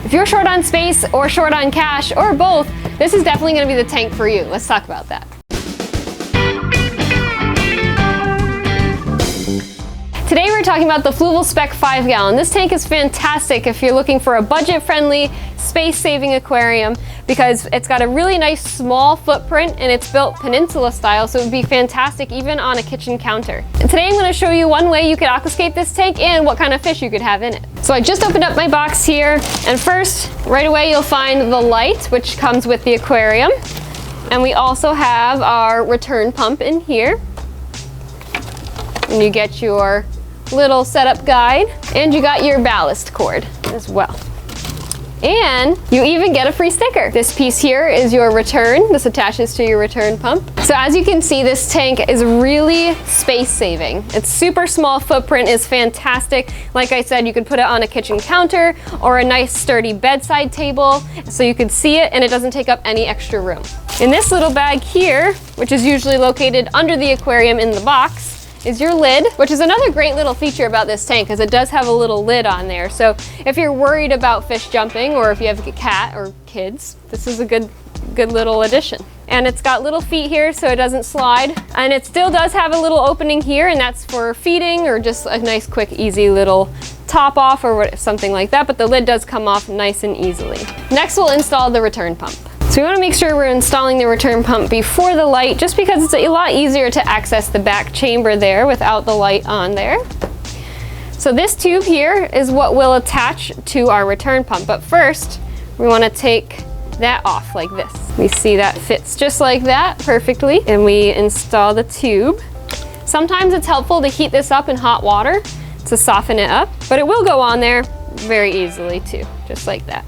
If you're short on space or short on cash or both, this is definitely going to be the tank for you. Let's talk about that. Today we're talking about the Fluval Spec 5-gallon. This tank is fantastic if you're looking for a budget-friendly, space-saving aquarium because it's got a really nice small footprint and it's built peninsula style, so it would be fantastic even on a kitchen counter. Today I'm going to show you one way you could aquascape this tank and what kind of fish you could have in it. So I just opened up my box here, and first, right away you'll find the light, which comes with the aquarium. And we also have our return pump in here. And you get your little setup guide, and you got your ballast cord as well. And you even get a free sticker. This piece here is your return. This attaches to your return pump. So as you can see, this tank is really space saving. Its super small footprint is fantastic. Like I said, you could put it on a kitchen counter or a nice sturdy bedside table so you could see it and it doesn't take up any extra room. In this little bag here, which is usually located under the aquarium in the box, is your lid, which is another great little feature about this tank because it does have a little lid on there. So if you're worried about fish jumping or if you have a cat or kids, this is a good little addition. And it's got little feet here so it doesn't slide. And it still does have a little opening here, and that's for feeding or just a nice quick easy little top off or something like that, but the lid does come off nice and easily. Next we'll install the return pump. So we want to make sure we're installing the return pump before the light, just because it's a lot easier to access the back chamber there without the light on there. So this tube here is what will attach to our return pump, but first we want to take that off like this. We see that fits just like that perfectly, and we install the tube. Sometimes it's helpful to heat this up in hot water to soften it up, but it will go on there very easily too, just like that.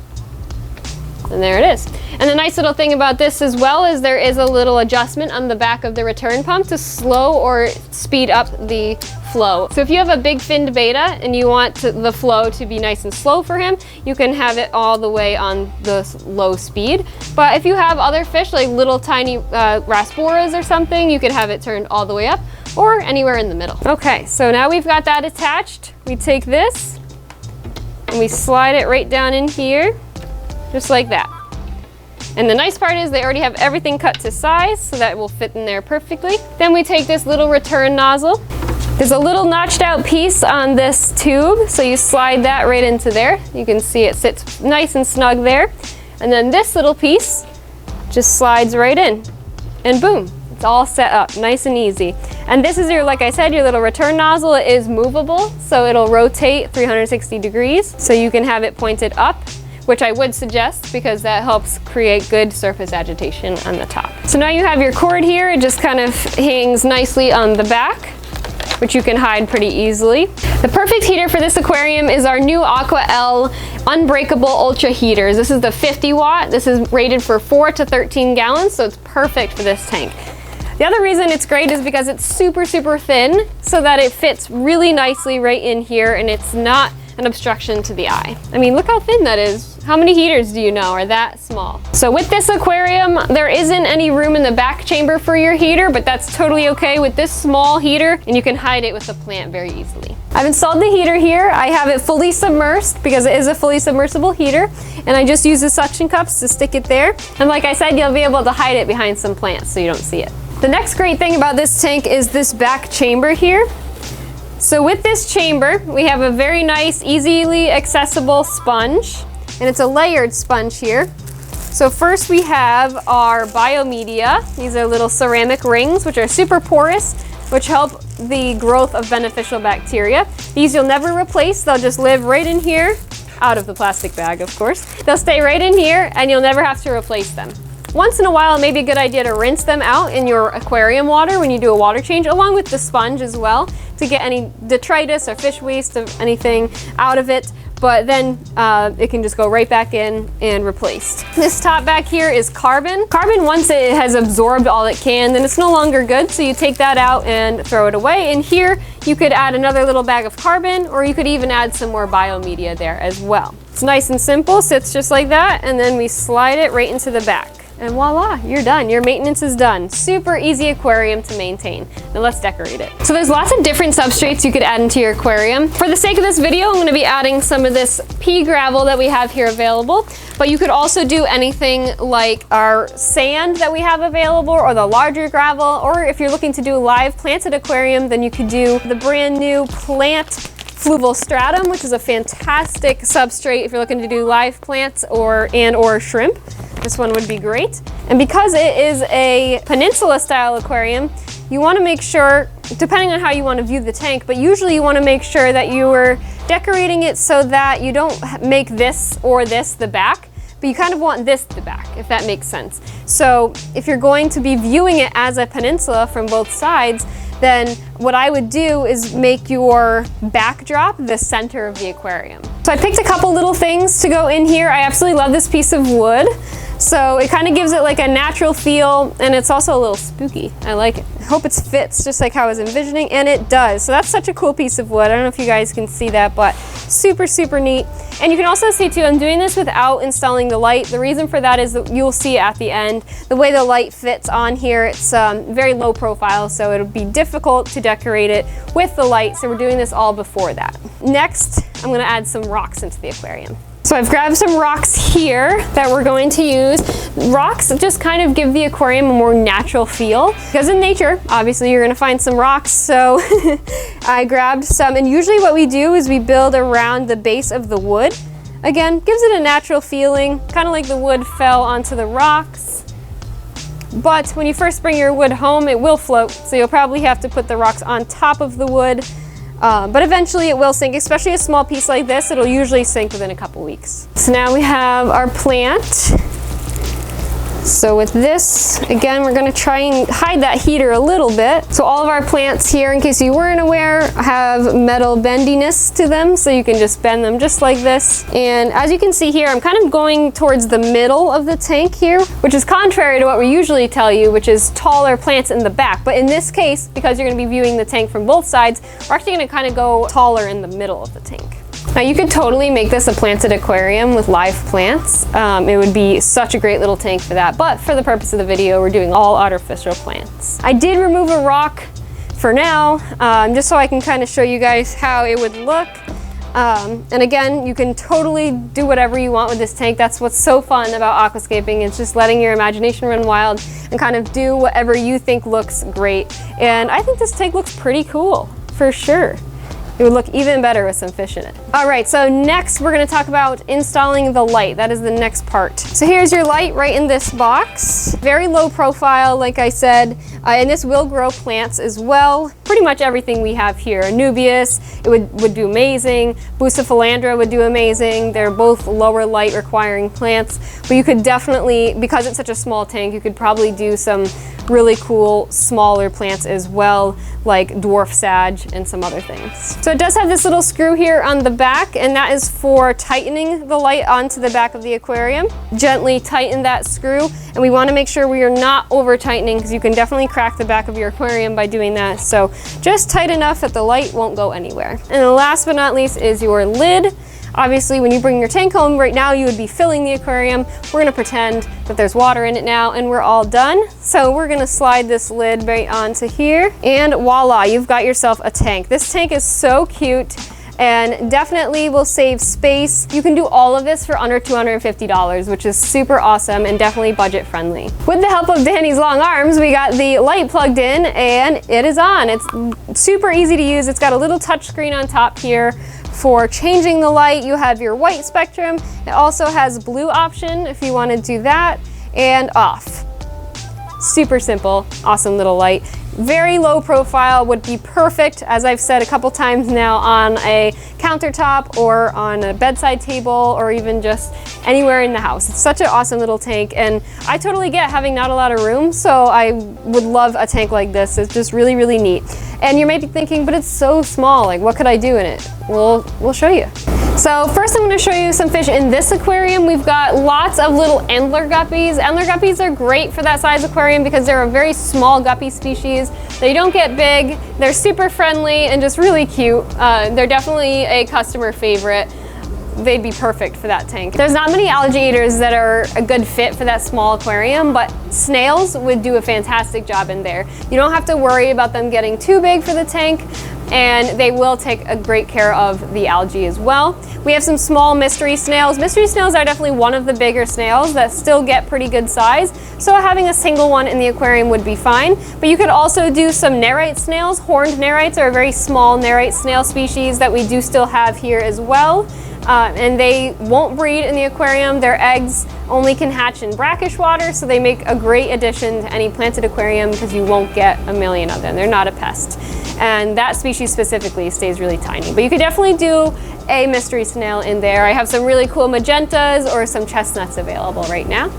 And there it is. And the nice little thing about this as well is there is a little adjustment on the back of the return pump to slow or speed up the flow. So if you have a big finned beta and you want the flow to be nice and slow for him, you can have it all the way on the low speed. But if you have other fish like little tiny rasboras or something, you could have it turned all the way up or anywhere in the middle. Okay, so now we've got that attached. We take this and we slide it right down in here. Just like that. And the nice part is they already have everything cut to size, so that will fit in there perfectly. Then we take this little return nozzle. There's a little notched out piece on this tube, so you slide that right into there. You can see it sits nice and snug there. And then this little piece just slides right in, and boom, it's all set up, nice and easy. And this is your, like I said, your little return nozzle. It is movable, so it'll rotate 360 degrees, so you can have it pointed up, which I would suggest because that helps create good surface agitation on the top. So now you have your cord here. It just kind of hangs nicely on the back, which you can hide pretty easily. The perfect heater for this aquarium is our new Aqua L Unbreakable Ultra Heaters. This is the 50 watt. This is rated for 4 to 13 gallons, so it's perfect for this tank. The other reason it's great is because it's super, super thin so that it fits really nicely right in here and it's not an obstruction to the eye. I mean, look how thin that is. How many heaters do you know are that small? So with this aquarium, there isn't any room in the back chamber for your heater, but that's totally okay with this small heater, and you can hide it with the plant very easily. I've installed the heater here. I have it fully submersed because it is a fully submersible heater, and I just use the suction cups to stick it there. And like I said, you'll be able to hide it behind some plants so you don't see it. The next great thing about this tank is this back chamber here. So with this chamber, we have a very nice, easily accessible sponge, and it's a layered sponge here. So first we have our biomedia. These are little ceramic rings, which are super porous, which help the growth of beneficial bacteria. These you'll never replace. They'll just live right in here, out of the plastic bag, of course. They'll stay right in here, and you'll never have to replace them. Once in a while, it may be a good idea to rinse them out in your aquarium water when you do a water change, along with the sponge as well, to get any detritus or fish waste or anything out of it. But then it can just go right back in and replaced. This top back here is carbon. Carbon, once it has absorbed all it can, then it's no longer good, so you take that out and throw it away. And here, you could add another little bag of carbon, or you could even add some more biomedia there as well. It's nice and simple, sits just like that, and then we slide it right into the back. And voila, you're done. Your maintenance is done. Super easy aquarium to maintain. Now let's decorate it. So there's lots of different substrates you could add into your aquarium. For the sake of this video, I'm gonna be adding some of this pea gravel that we have here available, but you could also do anything like our sand that we have available or the larger gravel, or if you're looking to do a live planted aquarium, then you could do the brand new plant fluval stratum, which is a fantastic substrate if you're looking to do live plants or shrimp. This one would be great. And because it is a peninsula style aquarium, you want to make sure, depending on how you want to view the tank, but usually you want to make sure that you are decorating it so that you don't make this or this the back, but you kind of want this the back, if that makes sense. So if you're going to be viewing it as a peninsula from both sides, then what I would do is make your backdrop the center of the aquarium. So I picked a couple little things to go in here. I absolutely love this piece of wood. So it kind of gives it like a natural feel, and it's also a little spooky. I like it. I hope it fits just like how I was envisioning, and it does. So that's such a cool piece of wood. I don't know if you guys can see that, but super, super neat. And you can also see too, I'm doing this without installing the light. The reason for that is that you'll see at the end, the way the light fits on here, it's very low profile, so it'll be difficult to decorate it with the light. So we're doing this all before that. Next, I'm gonna add some rocks into the aquarium. So I've grabbed some rocks here that we're going to use. Rocks just kind of give the aquarium a more natural feel, because in nature, obviously you're gonna find some rocks. So I grabbed some, and usually what we do is we build around the base of the wood. Again, gives it a natural feeling, kind of like the wood fell onto the rocks. But when you first bring your wood home, it will float, so you'll probably have to put the rocks on top of the wood. But eventually it will sink, especially a small piece like this. It'll usually sink within a couple weeks. So now we have our plant. So with this, again, we're gonna try and hide that heater a little bit. So all of our plants here, in case you weren't aware, have metal bendiness to them, so you can just bend them just like this. And as you can see here, I'm kind of going towards the middle of the tank here, which is contrary to what we usually tell you, which is taller plants in the back. But in this case, because you're gonna be viewing the tank from both sides, we're actually gonna kind of go taller in the middle of the tank. Now you could totally make this a planted aquarium with live plants. It would be such a great little tank for that, but for the purpose of the video, we're doing all artificial plants. I did remove a rock for now, just so I can kind of show you guys how it would look. And again, you can totally do whatever you want with this tank. That's what's so fun about aquascaping. It's just letting your imagination run wild and kind of do whatever you think looks great. And I think this tank looks pretty cool, for sure. It would look even better with some fish in it. All right, so next we're gonna talk about installing the light. That is the next part. So here's your light right in this box. Very low profile, like I said, and this will grow plants as well. Pretty much everything we have here. Anubias, it would do amazing. Bucephalandra would do amazing. They're both lower light requiring plants, but you could definitely, because it's such a small tank, you could probably do some really cool smaller plants as well, like dwarf sage and some other things. So it does have this little screw here on the back, and that is for tightening the light onto the back of the aquarium. Gently tighten that screw, and we want to make sure we are not over tightening, because you can definitely crack the back of your aquarium by doing that. So just tight enough that the light won't go anywhere. And then last but not least is your lid. Obviously, when you bring your tank home, right now you would be filling the aquarium. We're gonna pretend that there's water in it now, and we're all done. So we're gonna slide this lid right onto here, and voila, you've got yourself a tank. This tank is so cute and definitely will save space. You can do all of this for under $250, which is super awesome and definitely budget friendly. With the help of Danny's long arms, we got the light plugged in and it is on. It's super easy to use. It's got a little touch screen on top here. For changing the light, you have your white spectrum. It also has blue option if you want to do that, and off. Super simple, awesome little light. Very low profile, would be perfect, as I've said a couple times now, on a countertop or on a bedside table or even just anywhere in the house. It's such an awesome little tank, and I totally get having not a lot of room, so I would love a tank like this. It's just really, really neat. And you may be thinking, but it's so small, like what could I do in it? Well, we'll show you. So first I'm going to show you some fish in this aquarium. We've got lots of little endler guppies. Endler guppies are great for that size aquarium because they're a very small guppy species. They don't get big, they're super friendly and just really cute. They're definitely a customer favorite. they'd be perfect for that tank. There's not many algae eaters that are a good fit for that small aquarium, but snails would do a fantastic job in there. You don't have to worry about them getting too big for the tank, and they will take a great care of the algae as well. We have some small mystery snails. Mystery snails are definitely one of the bigger snails that still get pretty good size, so having a single one in the aquarium would be fine. But you could also do some nerite snails. Horned nerites are a very small nerite snail species that we do still have here as well. And they won't breed in the aquarium. Their eggs only can hatch in brackish water, so they make a great addition to any planted aquarium because you won't get a million of them. They're not a pest. And that species specifically stays really tiny. But you could definitely do a mystery snail in there. I have some really cool magentas or some chestnuts available right now.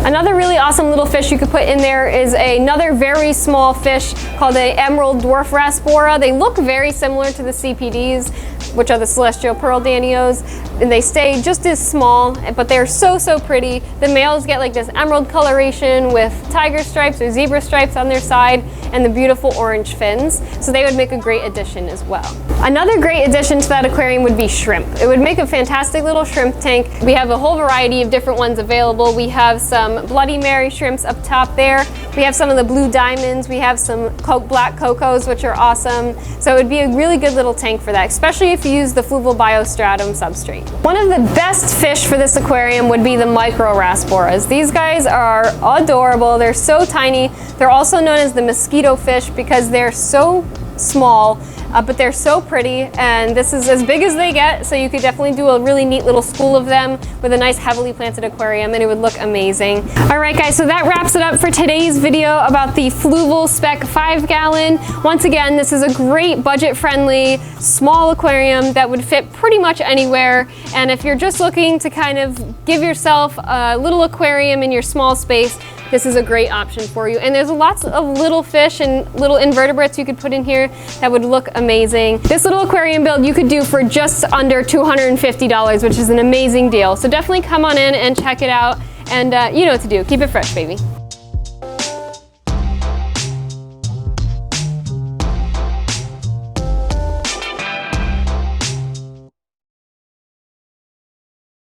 Another really awesome little fish you could put in there is another very small fish called an emerald dwarf rasbora. They look very similar to the CPDs, which are the celestial pearl danios, and they stay just as small, but they're so pretty. The males get like this emerald coloration with tiger stripes or zebra stripes on their side and the beautiful orange fins, so they would make a great addition as well. Another great addition to that aquarium would be shrimp. It would make a fantastic little shrimp tank. We have a whole variety of different ones available. We have some Bloody Mary shrimps up top there. We have some of the blue diamonds. We have some black cocos, which are awesome. So it would be a really good little tank for that, especially if you use the fluval biostratum substrate. One of the best fish for this aquarium would be the micro rasboras. These guys are adorable. They're so tiny. They're also known as the mosquito fish because they're so small, but they're so pretty, and this is as big as they get, so you could definitely do a really neat little school of them with a nice heavily planted aquarium, and it would look amazing. All right guys, so that wraps it up for today's video about the Fluval Spec 5-gallon. Once again, this is a great budget-friendly small aquarium that would fit pretty much anywhere, and if you're just looking to kind of give yourself a little aquarium in your small space, this is a great option for you. And there's lots of little fish and little invertebrates you could put in here that would look amazing. This little aquarium build you could do for just under $250, which is an amazing deal. So definitely come on in and check it out. And you know what to do. Keep it fresh, baby.